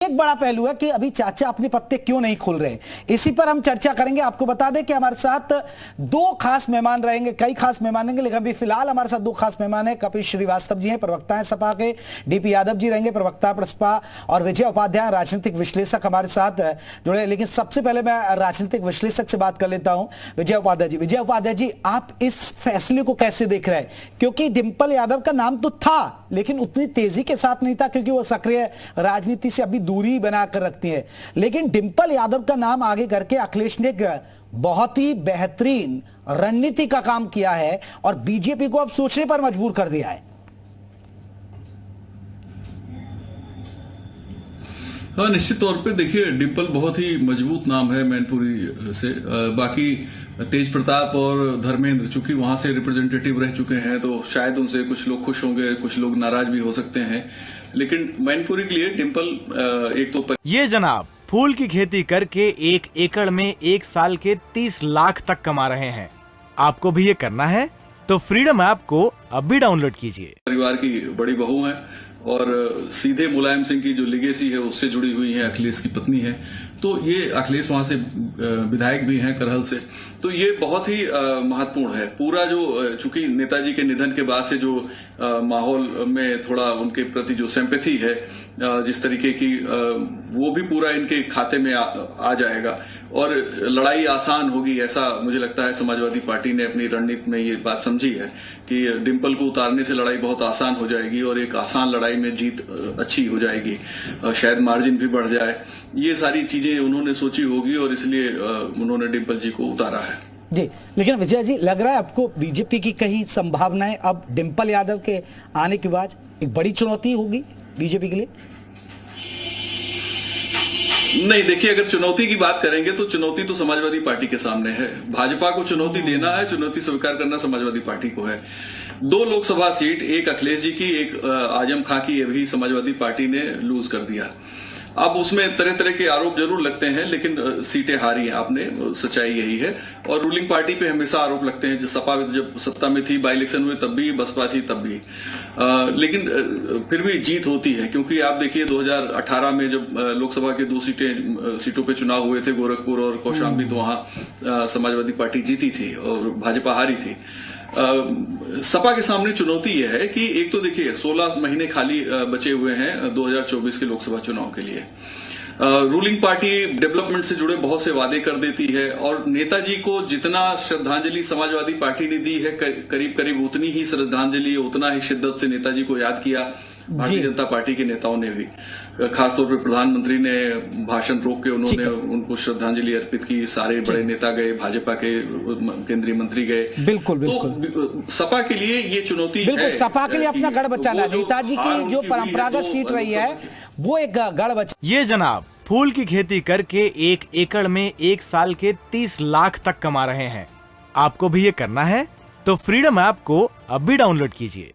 एक बड़ा पहलू है कि अभी चाचा अपने पत्ते क्यों नहीं खुल रहे, इसी पर हम चर्चा करेंगे। आपको बता दें कि हमारे साथ दो खास मेहमान रहेंगे, कई खास मेहमान रहेंगे, लेकिन अभी फिलहाल हमारे साथ दो खास मेहमान हैं। कपिल श्रीवास्तव जी हैं, प्रवक्ता हैं सपा के। डीपी यादव जी रहेंगे, प्रवक्ता प्रसपा। और विजय उपाध्याय, राजनीतिक विश्लेषक हमारे साथ जुड़े। लेकिन सबसे पहले मैं राजनीतिक विश्लेषक से बात कर लेता हूं, विजय उपाध्याय जी। विजय उपाध्याय जी, आप इस फैसले को कैसे देख रहे हैं? क्योंकि डिंपल यादव का नाम तो था, लेकिन उतनी तेजी के साथ नहीं था, क्योंकि वो सक्रिय राजनीति से अभी दूरी बनाकर रखती है। लेकिन डिंपल यादव का नाम आगे करके अखिलेश ने बहुत ही बेहतरीन रणनीति का काम किया है और बीजेपी को अब सोचने पर मजबूर कर दिया है। हाँ, निश्चित तौर पे देखिए, डिंपल बहुत ही मजबूत नाम है मैनपुरी से। बाकी तेज प्रताप और धर्मेंद्र चूंकि वहां से रिप्रेजेंटेटिव रह चुके हैं, तो शायद उनसे कुछ लोग खुश होंगे, कुछ लोग नाराज भी हो सकते हैं। लेकिन मैनपुरी के लिए डिंपल एक तो ये जनाब फूल की खेती करके 1 एकड़ में 1 साल के 30 लाख तक कमा रहे हैं। आपको भी ये करना है तो फ्रीडम ऐप को अब भी डाउनलोड कीजिए। परिवार की बड़ी बहू हैं और सीधे मुलायम सिंह की जो लिगेसी है उससे जुड़ी हुई है, अखिलेश की पत्नी है। तो ये अखिलेश वहां से विधायक भी हैं करहल से, तो ये बहुत ही महत्वपूर्ण है। पूरा जो चूंकि नेताजी के निधन के बाद से जो माहौल में थोड़ा उनके प्रति जो सिंपैथी है, जिस तरीके की वो भी पूरा इनके खाते में आ जाएगा और लड़ाई आसान होगी, ऐसा मुझे लगता है। समाजवादी पार्टी ने अपनी रणनीति में ये बात समझी है कि डिंपल को उतारने से लड़ाई बहुत आसान हो जाएगी और एक आसान लड़ाई में जीत अच्छी हो जाएगी, शायद मार्जिन भी बढ़ जाए। ये सारी चीजें उन्होंने सोची होगी और इसलिए उन्होंने डिंपल जी को उतारा है। जी, लेकिन विजय जी, लग रहा है आपको बीजेपी की कहीं संभावनाएं अब डिंपल यादव के आने के बाद एक बड़ी चुनौती होगी बीजेपी के लिए? नहीं, देखिए, अगर चुनौती की बात करेंगे तो चुनौती तो समाजवादी पार्टी के सामने है। भाजपा को चुनौती देना है, चुनौती स्वीकार करना समाजवादी पार्टी को है। 2 लोकसभा सीट, एक अखिलेश जी की, एक आजम खां की, ये भी समाजवादी पार्टी ने लूज कर दिया। अब उसमें तरह तरह के आरोप जरूर लगते हैं, लेकिन सीटें हारी हैं आपने, सच्चाई यही है। और रूलिंग पार्टी पे हमेशा आरोप लगते हैं, सपा जब सत्ता में थी, बाई इलेक्शन हुए तब भी, बसपा थी तब भी, लेकिन फिर भी जीत होती है। क्योंकि आप देखिए 2018 में जब लोकसभा के 2 सीटों पे चुनाव हुए थे, गोरखपुर और कौशाम्बी, तो वहां समाजवादी पार्टी जीती थी और भाजपा हारी थी। सपा के सामने चुनौती यह है कि एक तो देखिए 16 महीने खाली बचे हुए हैं 2024 के लोकसभा चुनाव के लिए। रूलिंग पार्टी डेवलपमेंट से जुड़े बहुत से वादे कर देती है और नेताजी को जितना श्रद्धांजलि समाजवादी पार्टी ने दी है, करीब करीब उतनी ही श्रद्धांजलि, उतना ही शिद्दत से नेताजी को याद किया भारतीय जनता पार्टी के नेताओं ने भी। खासतौर पे प्रधानमंत्री ने भाषण रोक के उन्होंने उनको श्रद्धांजलि अर्पित की। सारे बड़े नेता गए, भाजपा के केंद्रीय मंत्री गए। बिल्कुल तो सपा के लिए ये चुनौती है। सपा के लिए अपना गढ़ बचाना, नेताजी की जो परंपरागत सीट रही है वो एक गढ़ बचा। ये जनाब फूल की खेती करके 1 एकड़ में 1 साल के 30 लाख तक कमा रहे हैं। आपको भी ये करना है तो फ्रीडम ऐप को अब भी डाउनलोड कीजिए।